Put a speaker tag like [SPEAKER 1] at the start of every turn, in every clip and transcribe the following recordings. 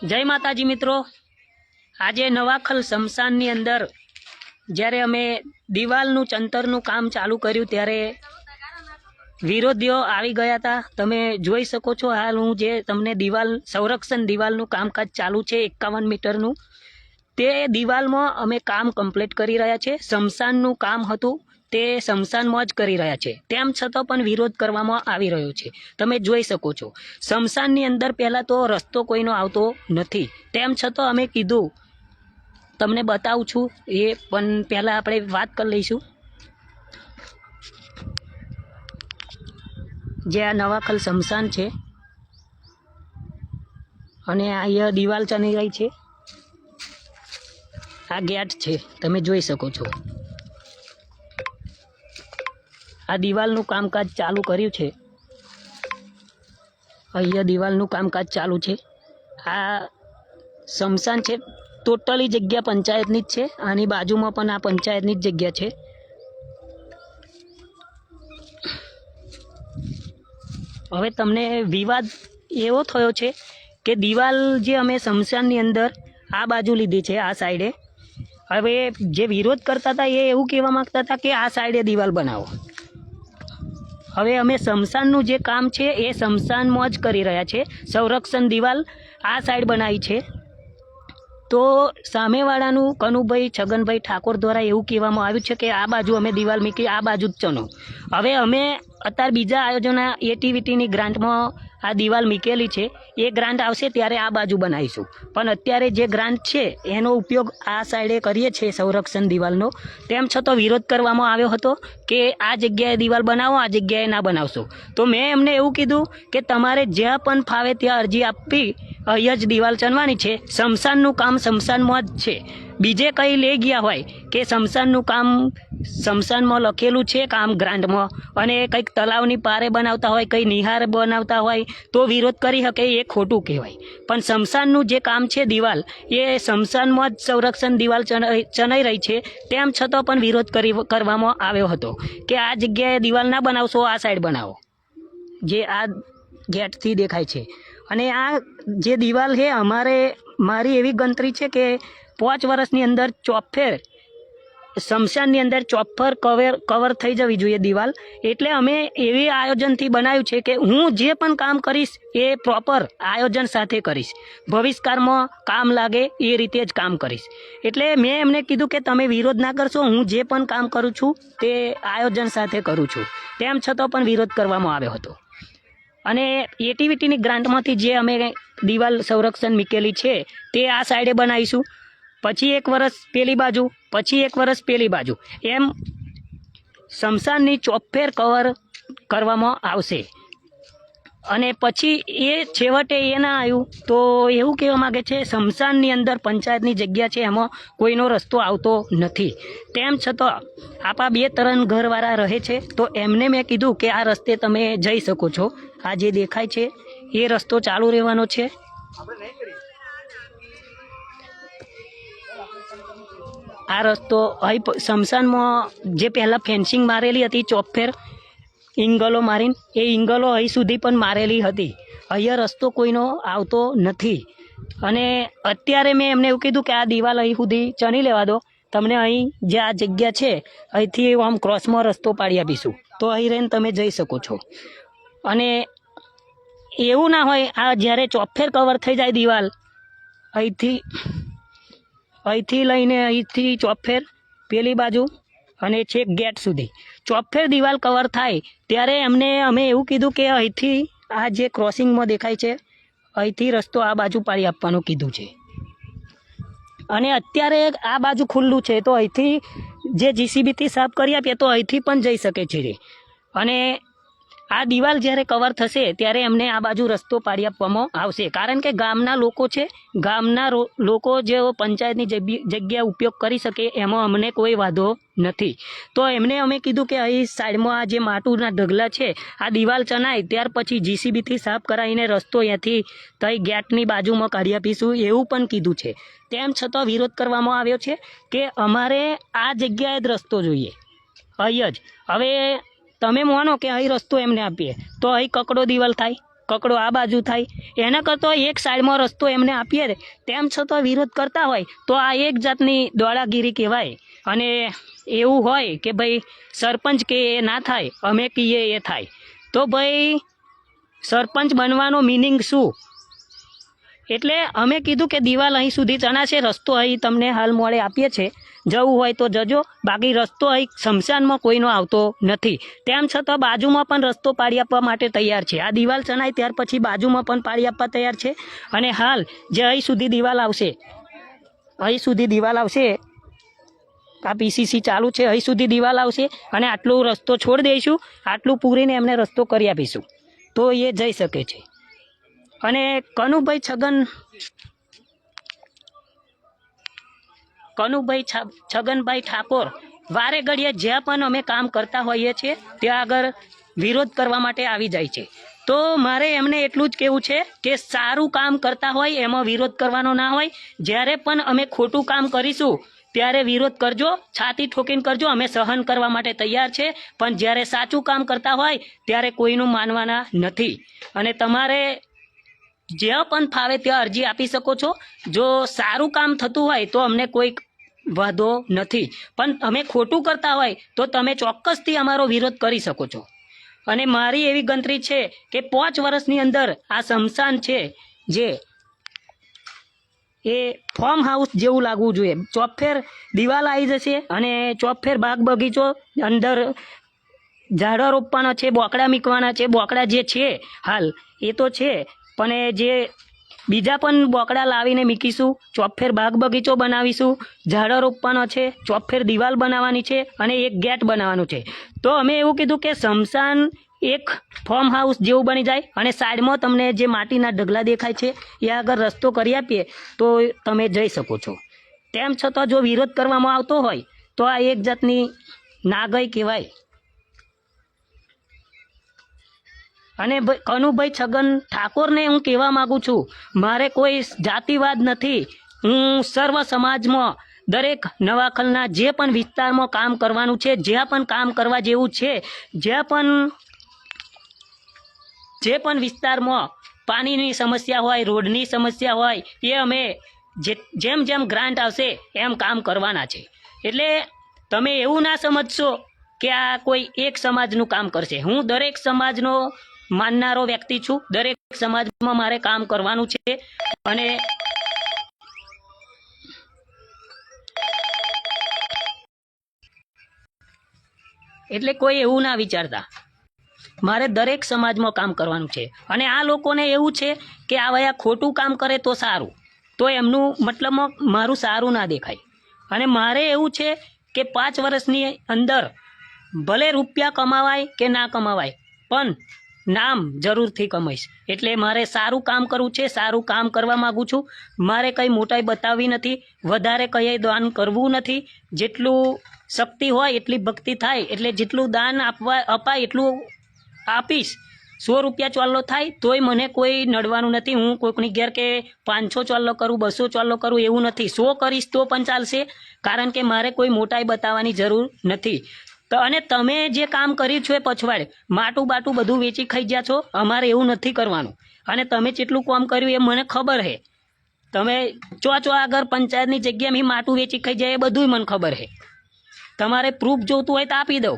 [SPEAKER 1] जय माताजी मित्रों, आज नवाखल शमशाननी अंदर ज्यारे अमे दीवालनु चंतरनु काम चालू कर्युं त्यारे विरोधीओ आवी गया था। तमे जोई शको छो हाल हूँ जे तमने दीवाल संरक्षण दीवालनु कामकाज चालू छे 51 मीटरनु ते दीवालमां अमे काम कम्प्लीट करी रह्या छे। शमशाननु काम हतुं ते शमशानमां ज करी रह्या छे, तेम छतां पण विरोध करवामां आवी रह्यो छे। तमे जोई शको छो शमशाननी अंदर पहेला तो रस्तो कोईनो आवतो नथी, तेम छतां अमे कीधुं तमने बतावुं छुं ए पण पहेला आपणे वात करी लईशुं। जे आ नवाखल शमशान छे अने आ दीवाल चनी रही छे, आ गेट छे तमे जोई शको छो। आ दीवालनु कामकाज चालू कर्युं छे, अहींया दीवालनु कामकाज चालू छे। आ शमशान छे, टोटली जग्या पंचायतनी ज छे, आनी बाजुमां पण आ पंचायतनी ज जग्या छे। हवे तमने विवाद एवो थयो छे के दीवाल जे अमे शमशाननी अंदर आ बाजू लीधी छे, आ साइडे। हवे जे विरोध करता था ए एवुं कहेवा मांगता था के आ साइडे दीवाल बनावो। हवे अमे शमशाननु जे काम छे ए शमशानमां ज करी रह्या छे। संरक्षण दीवाल आ साइड बनावी छे तो सामेवाळानु कनुभाई छगनभाई ठाकोर द्वारा एवुं कहेवामां आव्युं छे के आ बाजू अमे दीवाल मूकी, आ बाजू ज चनो। हवे अमे अत्यार बीजा आयोजना एटीवीटीनी ग्रांटमां आ दीवाल मूकेली छे, ए ग्रांट आवशे त्यारे आ बाजू बनावीशुं, पण अत्यारे जे ग्रांट छे एनो उपयोग आ साइडे करीए छे संरक्षण दीवालनो। तेम छतां विरोध करवामां आव्यो हतो के आ जग्याए दीवाल बनावो, आ जग्याए ना बनावशो। तो मैं एमने एवुं कीधुं के तमारे ज्यां पण फावे त्यां अरजी आपवी, अहींया ज दीवाल चनवानी छे। शमशाननुं काम शमशानमां ज छे, बीजे कई लई गया होय के शमशाननुं काम शमशानमां लखेલું છે काम ग्रांटमां, અને કંઈક તલાવની પારે બનાવતા હોય, કંઈ નિહાર બનાવતા હોય તો વિરોધ કરી શકે, એ ખોટું કહેવાય। પણ શમશાનનું જે કામ છે દિવાલ, એ શમશાનમાં જ સંરક્ષણ દિવાલ ચનાઈ રહી છે, તેમ છતાં પણ વિરોધ કરવામાં આવ્યો હતો કે આ જગ્યાએ દિવાલ ના બનાવશો, આ સાઈડ બનાવો, જે આ ગેટથી દેખાય છે। અને આ જે દિવાલ છે મારી એવી ગણતરી છે કે 5 વર્ષની અંદર ચોફેર શમશાનની અંદર ચોફર કવર થઈ જવી જોઈએ દિવાલ। એટલે અમે એવી આયોજનથી બનાવ્યું છે કે હું જે પણ કામ કરીશ એ પ્રોપર આયોજન સાથે કરીશ, ભવિષ્યકાળમાં કામ લાગે એ રીતે જ કામ કરીશ। એટલે મેં એમને કીધું કે તમે વિરોધ ના કરશો, હું જે પણ કામ કરું છું તે આયોજન સાથે કરું છું। તેમ છતાં પણ વિરોધ કરવામાં આવ્યો હતો। અને એટીવીટીની ગ્રાન્ટમાંથી જે અમે દિવાલ સંરક્ષણ મૂકેલી છે તે આ સાઈડે બનાવીશું, પછી 1 વર્ષ પેલી બાજુ, પછી 1 વર્ષ પેલી બાજુ, એમ શમશાનની ચોફેર કવર કરવામાં આવશે। અને પછી એ છેવટે એ ના આવ્યું તો એવું કહેવા માગે છે શમશાનની અંદર પંચાયતની જગ્યા છે, એમાં કોઈનો રસ્તો આવતો નથી। તેમ છતાં આપણા 2-3 ઘરવાળા રહે છે તો એમને મેં કીધું કે આ રસ્તે તમે જઈ શકો છો, આ જે દેખાય છે એ રસ્તો ચાલુ રહેવાનો છે। આ રસ્તો અહીં શમશાનમાં જે પહેલાં ફેન્સિંગ મારેલી હતી ચોફેર ઇંગલો મારીને, એ ઇંગલો અહીં સુધી પણ મારેલી હતી, અહીંયા રસ્તો કોઈનો આવતો નથી। અને અત્યારે મેં એમને એવું કીધું કે આ દિવાલ અહીં સુધી ચણી લેવા દો, તમને અહીં જે આ જગ્યા છે અહીંથી આમ ક્રોસમાં રસ્તો પાડી આપીશું, તો અહીં રહીને તમે જઈ શકો છો। અને એવું ના હોય આ જ્યારે ચોફેર કવર થઈ જાય દિવાલ અહીંથી લઈને અહીંથી ચોફેર પેલી બાજુ અને છેક ગેટ સુધી ચોફેર દિવાલ કવર થાય ત્યારે અમે એવું કીધું કે અહીંથી આ જે ક્રોસિંગમાં દેખાય છે અહીંથી રસ્તો આ બાજુ પાડી આપવાનું કીધું છે। અને અત્યારે આ બાજુ ખુલ્લું છે તો અહીંથી જે જીસીબીથી સાફ કરી આપીએ તો અહીંથી પણ જઈ શકે છે। અને આ દિવાલ જ્યારે કવર થશે ત્યારે એમને આ બાજુ રસ્તો પાડી આપવામાં આવશે, કારણ કે ગામના લોકો છે, ગામના લોકો જે પંચાયતની જગ્યા ઉપયોગ કરી શકે એમાં અમને કોઈ વાંધો નથી। તો એમને અમે કીધું કે અહીં સાઈડમાં આ જે માટીના ઢગલા છે આ દિવાલ ચણાય ત્યાર પછી જીસીબીથી સાફ કરાવીને રસ્તો અહીંયાથી તઈ ગેટની બાજુમાં કાઢી આપીશું એવું પણ કીધું છે। તેમ છતાં વિરોધ કરવામાં આવ્યો છે કે અમારે આ જગ્યાએ જ રસ્તો જોઈએ, અહીં જ। હવે તમે માનો કે અહીં રસ્તો એમને આપીએ તો અહીં કકડો દિવાલ થાય, કકડો આ બાજુ થાય, એના કરતાં એક સાઈડમાં રસ્તો એમને આપીએ તેમ છતાં વિરોધ કરતા હોય તો આ એક જાતની દોડાગીરી કહેવાય. અને એવું હોય કે ભાઈ સરપંચ કે એ ના થાય, અમે કહીએ એ થાય, તો ભાઈ સરપંચ બનવાનો મિનિંગ શું? એટલે અમે કીધું કે દિવાલ અહીં સુધી ચણાશે, રસ્તો અહીં તમને હાલ મોડે આપીએ છીએ, જવું હોય તો જજો, બાકી રસ્તો અહીં સ્મશાનમાં કોઈનો આવતો નથી. તેમ છતાં બાજુમાં પણ રસ્તો પાડી આપવા માટે તૈયાર છે. આ દિવાલ ચણાય ત્યાર પછી બાજુમાં પણ પાડી આપવા તૈયાર છે. અને હાલ જે અહીં સુધી દિવાલ આવશે, અહીં સુધી દિવાલ આવશે, આ પીસીસી ચાલુ છે, અહીં સુધી દિવાલ આવશે અને આટલો રસ્તો છોડી દઈશું, આટલું પૂરીને એમને રસ્તો કરી આપીશું તો એ જઈ શકે છે. અને કનુભાઈ છગનભાઈ ઠાકોર વારે ઘડીએ જ્યાં પણ અમે કામ કરતા હોઈએ છીએ ત્યાં આગળ વિરોધ કરવા માટે આવી જાય છે. તો મારે એમને એટલું જ કહેવું છે કે સારું કામ કરતા હોય એમાં વિરોધ કરવાનો ના હોય. જ્યારે પણ અમે ખોટું કામ કરીશું ત્યારે વિરોધ કરજો, છાતી ઠોકીને કરજો, અમે સહન કરવા માટે તૈયાર છે. પણ જ્યારે સાચું કામ કરતા હોય ત્યારે કોઈનું માનવાના નથી. અને તમારે જ્યાં પણ ફાવે ત્યાં અરજી આપી શકો છો. જો સારું કામ થતું હોય તો અમને કોઈ વાંધો નથી, પણ અમે ખોટું કરતા હોય તો તમે ચોક્કસથી અમારો વિરોધ કરી શકો છો. અને મારી એવી ગણતરી છે કે 5 વર્ષની અંદર આ સ્મશાન છે જે એ ફાર્મ હાઉસ જેવું લાગવું જોઈએ. ચોફેર દિવાલ આવી જશે અને ચોફેર બાગ બગીચો, અંદર ઝાડવા રોપવાના છે, બોકડા મીકવાના છે. બોકડા જે છે હાલ એ તો છે, પણ એ જે બીજા પણ બોકડા લાવીને મીકીશું, ચોફેર બાગ બગીચો બનાવીશું, ઝાડવા રોપવાનો છે, ચોફેર દિવાલ બનાવવાની છે અને એક ગેટ બનાવવાનું છે. તો અમે એવું કીધું કે સ્મશાન એક ફાર્મ હાઉસ જેવું બની જાય અને સાઈડમાં તમને જે માટીના ઢગલા દેખાય છે એ આગળ રસ્તો કરી આપીએ તો તમે જઈ શકો છો. તેમ છતાં જો વિરોધ કરવામાં આવતો હોય તો આ એક જાતની નાગઈ કહેવાય. અને કનુભાઈ છગન ઠાકોરને હું કહેવા માગું છું, મારે કોઈ જાતિવાદ નથી. હું સર્વ સમાજમાં દરેક નવાખલના જે પણ વિસ્તારમાં કામ કરવાનું છે, જ્યાં પણ કામ કરવા જેવું છે, જે પણ વિસ્તારમાં પાણીની સમસ્યા હોય, રોડની સમસ્યા હોય, એ અમે જેમ જેમ ગ્રાન્ટ આવશે એમ કામ કરવાના છે. એટલે તમે એવું ના સમજશો કે આ કોઈ એક સમાજનું કામ કરશે. હું દરેક સમાજનો માનનારો વ્યક્તિ છું. દરેક સમાજમાં મારે કામ કરવાનું છે. અને એટલે કોઈ એવું ના વિચારતા, મારે દરેક સમાજમાં કામ કરવાનું છે. અને આ લોકોને એવું છે કે આ વયા ખોટું કામ કરે તો સારું, તો એમનું મતલબમાં મારું સારું ના દેખાય. અને મારે એવું છે કે 5 વર્ષની અંદર ભલે રૂપિયા કમાવાય કે ના કમાવાય, પણ નામ જરૂરથી કમાઈશ. એટલે મારે સારું કામ કરવું છે, સારું કામ કરવા માગું છું. મારે કંઈ મોટાઈ બતાવવી નથી, વધારે કંઈ દાન કરવું નથી. જેટલું શક્તિ હોય એટલી ભક્તિ થાય, એટલે જેટલું દાન અપાય એટલું આપીશ. 100 રૂપિયા ચોલ્લો થાય તોય મને કોઈ નડવાનું નથી. હું કોઈકની ઘેર કે 500 ચોલ્લો કરું, 200 ચોલ્લો કરું એવું નથી. 100 કરીશ તો પણ ચાલશે, કારણ કે મારે કોઈ મોટાઈ બતાવવાની જરૂર નથી. તો અને તમે જે કામ કર્યું છે એ પછવાડે માટું બાટું બધું વેચી ખાઈ ગયા છો. અમારે એવું નથી કરવાનું. અને તમે જેટલું કામ કર્યું એ મને ખબર છે. તમે ચો આગળ પંચાયતની જગ્યાએ મેં માટું વેચી ખાઈ જાય એ બધું મને ખબર છે. તમારે પ્રૂફ જોતું હોય તો આપી દઉં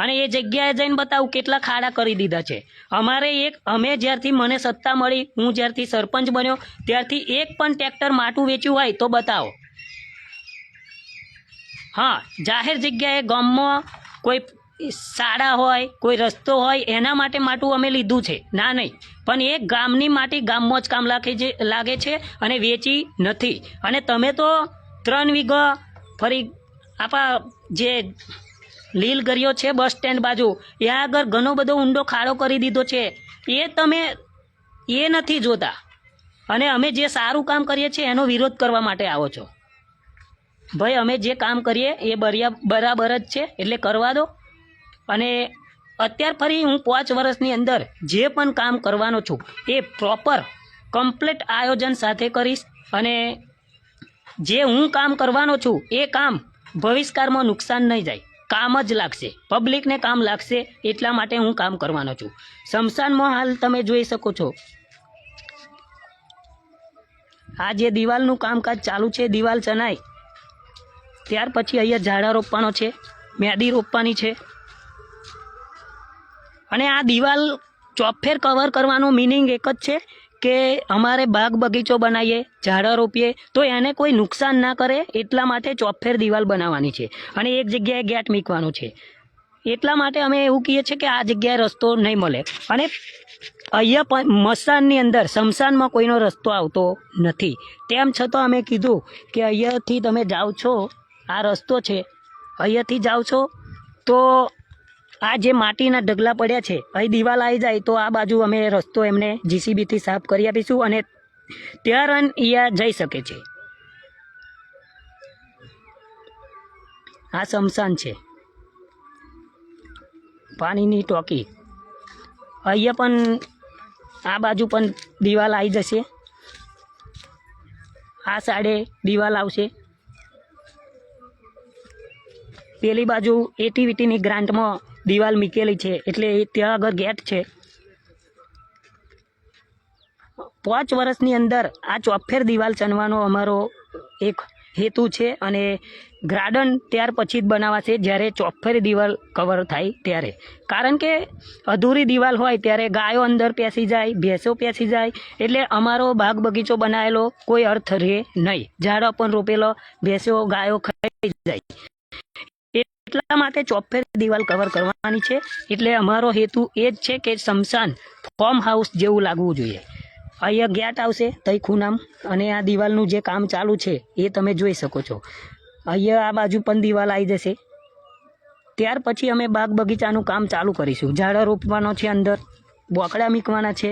[SPEAKER 1] અને એ જગ્યાએ જઈને બતાવું કેટલા ખાડા કરી દીધા છે. અમે જ્યારથી મને સત્તા મળી, હું જ્યારથી સરપંચ બન્યો ત્યારથી એક પણ ટ્રેક્ટર માટું વેચ્યું હોય તો બતાવો. હા, જાહેર જગ્યાએ ગામમાં કોઈ શાળા હોય, કોઈ રસ્તો હોય એના માટે માટું અમે લીધું છે, ના નહીં. પણ એ ગામની માટી ગામમાં જ કામ લાગે છે અને વેચી નથી. અને તમે તો 3 વીઘા ફરી આપણા જે લીલ ગરિયો છે બસ સ્ટેન્ડ બાજુ, એ આગળ ઘણો બધો ઊંડો ખાડો કરી દીધો છે. તમે એ નથી જોતા. અને અમે જે સારું કામ કરીએ છીએ એનો વિરોધ કરવા માટે આવો છો. ભાઈ અમે જે કામ કરીએ એ બરાબર જ છે, એટલે કરવા દો. અને અત્યાર ફરી હું 5 વર્ષની અંદર જે પણ કામ કરવાનો છું એ પ્રોપર કમ્પ્લીટ આયોજન સાથે કરીશ. અને જે હું કામ કરવાનો છું એ કામ ભવિષ્યકાળમાં નુકસાન નહીં જાય. કામ જ લાગશે, પબ્લિકને કામ લાગશે, એટલા માટે હું કામ કરવાનો છું. સ્મશાનમાં હાલ તમે જોઈ શકો છો, આ જે દિવાલનું કામકાજ ચાલુ છે, દિવાલ ચણાય ત્યાર પછી અહીંયા ઝાડા રોપવાનો છે, મેદી રોપવાની છે. અને આ દિવાલ ચોફેર કવર કરવાનો મિનિંગ એક જ છે કે અમારે બાગ બગીચો બનાવીએ, ઝાડા રોપીએ તો એને કોઈ નુકસાન ના કરે, એટલા માટે ચોફેર દિવાલ બનાવવાની છે અને એક જગ્યાએ ગેટ મૂકવાનું છે. એટલા માટે અમે એવું કહીએ છીએ કે આ જગ્યાએ રસ્તો નહીં મળે. અને અહીંયા પણ મસાનની અંદર સ્મશાનમાં કોઈનો રસ્તો આવતો નથી, તેમ છતાં અમે કીધું કે અહીંયાથી તમે જાઓ છો, આ રસ્તો છે, અહીંયાથી જાઓ છો તો આ જે માટીના ઢગલા પડ્યા છે, અહીં દિવાલ આવી જાય તો આ બાજુ અમે રસ્તો એમને જીસીબીથી સાફ કરી આપીશું અને ત્યાં અહીંયા જઈ શકે છે. આ સ્મશાન છે, પાણીની ટાંકી. અહીંયા પણ આ બાજુ પણ દિવાલ આવી જશે, આ સાઈડે દિવાલ આવશે. પેલી બાજુ એટીવીટીની ગ્રાન્ટમાં દિવાલ મૂકેલી છે એટલે ત્યાં આગળ ગેટ છે. 5 વર્ષની અંદર આ ચોફેર દિવાલ ચણવાનો અમારો એક હેતુ છે અને ગાર્ડન ત્યાર પછી જ બનાવાશે જ્યારે ચોફેર દિવાલ કવર થાય ત્યારે. કારણ કે અધૂરી દિવાલ હોય ત્યારે ગાયો અંદર પેસી જાય, ભેંસો પેસી જાય, એટલે અમારો બાગ બગીચો બનાવેલો કોઈ અર્થ રહે નહીં. ઝાડો પણ રોપેલો, ભેંસો ગાયો ખાઈ જાય, એટલા માટે ચોફેર દિવાલ કવર કરવાની છે. એટલે અમારો હેતુ એ જ છે કે સ્મશાન ફાર્મ હાઉસ જેવું લાગવું જોઈએ. અહીંયા ગેટ આવશે તઈ ખૂણામ અને આ દિવાલનું જે કામ ચાલુ છે એ તમે જોઈ શકો છો. અહીંયા આ બાજુ પણ દિવાલ આવી જશે, ત્યાર પછી અમે બાગ બગીચાનું કામ ચાલુ કરીશું. ઝાડા રોપવાનો છે, અંદર બોકડા મૂકવાના છે.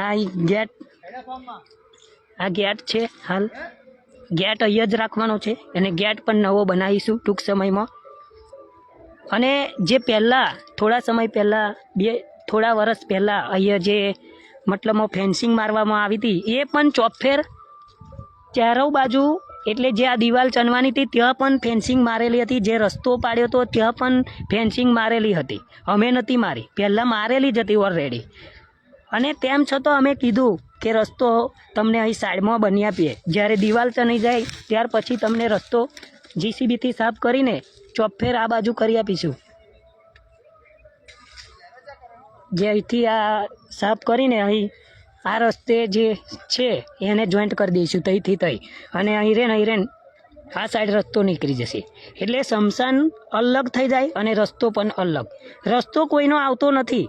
[SPEAKER 1] આ ગેટ છે, હાલ ગેટ અહીંયા જ રાખવાનો છે અને ગેટ પણ નવો બનાવીશું ટૂંક સમયમાં. અને જે પહેલાં થોડા સમય પહેલાં થોડા વર્ષ પહેલાં અહીંયા જે મતલબમાં ફેન્સિંગ મારવામાં આવી હતી એ પણ ચોફેર ચારો બાજુ, એટલે જે આ દિવાલ ચણવાની હતી ત્યાં પણ ફેન્સિંગ મારેલી હતી. જે રસ્તો પાડ્યો હતો ત્યાં પણ ફેન્સિંગ મારેલી હતી, અમે નથી મારી, પહેલાં મારેલી જ હતી ઓલરેડી. અને તેમ છતાં અમે કીધું કે રસ્તો તમને અહીં સાઈડમાં બની આપીએ, જ્યારે દિવાલ ચણી જાય ત્યાર પછી તમને રસ્તો જીસીબીથી સાફ કરીને ચોફેર આ બાજુ કરી આપીશું. જે અહીંથી આ સાફ કરીને અહીં આ રસ્તે જે છે એને જોઈન્ટ કરી દઈશું તઈથી તઈ, અને અહીં રેન આ સાઈડ રસ્તો નીકળી જશે. એટલે સ્મશાન અલગ થઈ જાય અને રસ્તો પણ અલગ. રસ્તો કોઈનો આવતો નથી,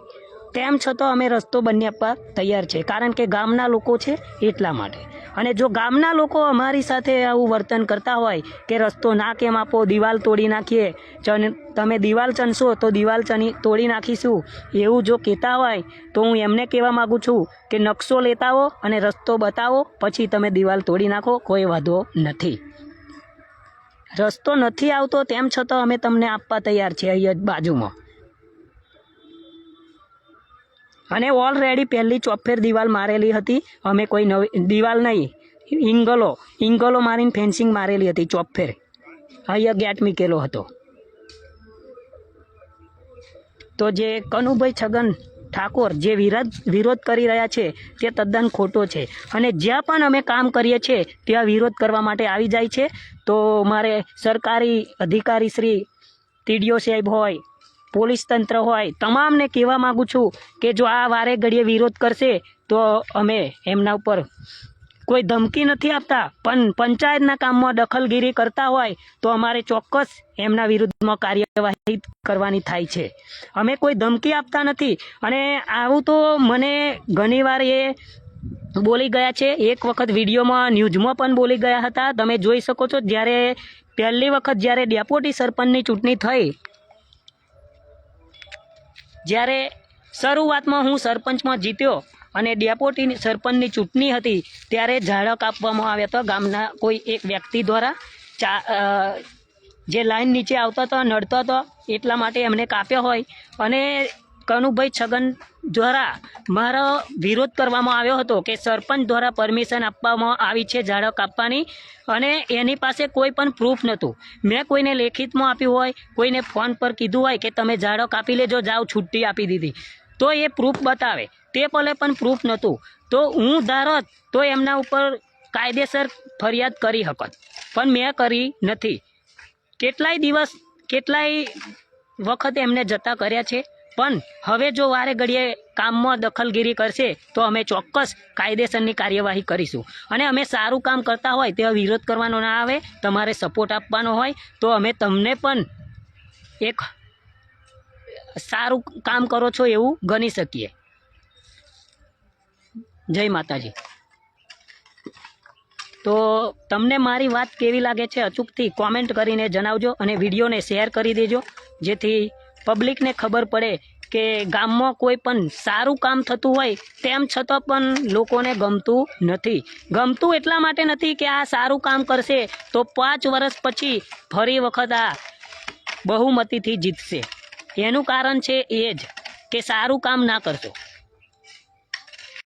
[SPEAKER 1] તેમ છતાં અમે રસ્તો બની આપવા તૈયાર છે, કારણ કે ગામના લોકો છે એટલા માટે. અને જો ગામના લોકો અમારી સાથે આવું વર્તન કરતા હોય કે રસ્તો ના કેમ આપો, દિવાલ તોડી નાખીએ, તમે દિવાલ ચણશો તો દિવાલ તોડી નાખીશું, એવું જો કહેતા હોય તો હું એમને કહેવા માગું છું કે નકશો લેતા આવો અને રસ્તો બતાવો, પછી તમે દિવાલ તોડી નાખો, કોઈ વાંધો નથી. રસ્તો નથી આવતો તેમ છતાં અમે તમને આપવા તૈયાર છીએ અહીંયા બાજુમાં. અને ઓલરેડી પહેલી ચોફેર દિવાલ મારેલી હતી, અમે કોઈ નવી દિવાલ નહીં, ઇંગલો મારીને ફેન્સિંગ મારેલી હતી ચોફેર. અહીંયા ગેટ મૂકેલો હતો. તો જે કનુભાઈ છગન ઠાકોર જે વિરોધ કરી રહ્યા છે તે તદ્દન ખોટો છે. અને જ્યાં પણ અમે કામ કરીએ છીએ ત્યાં વિરોધ કરવા માટે આવી જાય છે. તો મારે સરકારી અધિકારી શ્રી ટીડીઓ સાહેબ હોય, પોલીસ તંત્ર હોય, તમામને કહેવા માગું છું કે જો આ વારે ઘડીએ વિરોધ કરશે તો અમે એમના ઉપર કોઈ ધમકી નથી આપતા, પણ પંચાયતના કામમાં દખલગીરી કરતા હોય તો અમારે ચોક્કસ એમના વિરુદ્ધમાં કાર્યવાહી કરવાની થાય છે. અમે કોઈ ધમકી આપતા નથી. અને આવું તો મને ઘણીવાર એ બોલી ગયા છે. એક વખત વિડીયોમાં ન્યૂઝમાં પણ બોલી ગયા હતા, તમે જોઈ શકો છો. જ્યારે પહેલી વખત જ્યારે ડેપ્યુટી સરપંચની ચૂંટણી થઈ, જ્યારે શરૂઆતમાં હું સરપંચમાં જીત્યો અને ડેપ્યુટી સરપંચની ચૂંટણી હતી ત્યારે ઝાડા કાપવામાં આવ્યા હતા ગામના કોઈ એક વ્યક્તિ દ્વારા. જે લાઈન નીચે આવતો હતો, નડતો હતો, એટલા માટે એમને કાપ્યો હોય. અને કનુભાઈ છગન દ્વારા મારો વિરોધ કરવામાં આવ્યો હતો કે સરપંચ દ્વારા પરમિશન આપવામાં આવી છે ઝાડો કાપવાની, અને એની પાસે કોઈ પણ પ્રૂફ નહોતું. મેં કોઈને લેખિતમાં આપ્યું હોય, કોઈને ફોન પર કીધું હોય કે તમે ઝાડો કાપી લેજો, જાઓ છુટ્ટી આપી દીધી, તો એ પ્રૂફ બતાવે. તે પલે પણ પ્રૂફ નહોતું. તો હું ધારત તો એમના ઉપર કાયદેસર ફરિયાદ કરી શકત, પણ મેં કરી નથી. કેટલાય વખત એમને જતા કર્યા છે, પણ હવે જો વારે ઘડીએ કામમાં દખલગીરી કરશે તો અમે ચોક્કસ કાયદેસરની કાર્યવાહી કરીશું. અને અમે સારું કામ કરતા હોય તેવા વિરોધ કરવાનો ના આવે, તમારે સપોર્ટ આપવાનો હોય તો અમે તમને પણ એક સારું કામ કરો છો એવું ગણી શકીએ. જય માતાજી. તો તમને મારી વાત કેવી લાગે છે અચૂકથી કોમેન્ટ કરીને જણાવજો, અને વિડીયોને શેર કરી દેજો, જેથી પબ્લિકને ખબર પડે કે ગામમાં કોઈ પણ સારું કામ થતું હોય તેમ છતાં પણ લોકોને ગમતું નથી. ગમતું એટલા માટે નથી કે આ સારું કામ કરશે તો 5 વર્ષ પછી ફરી વખત આ બહુમતીથી જીતશે. એનું કારણ છે એ જ કે સારું કામ ના કરશો.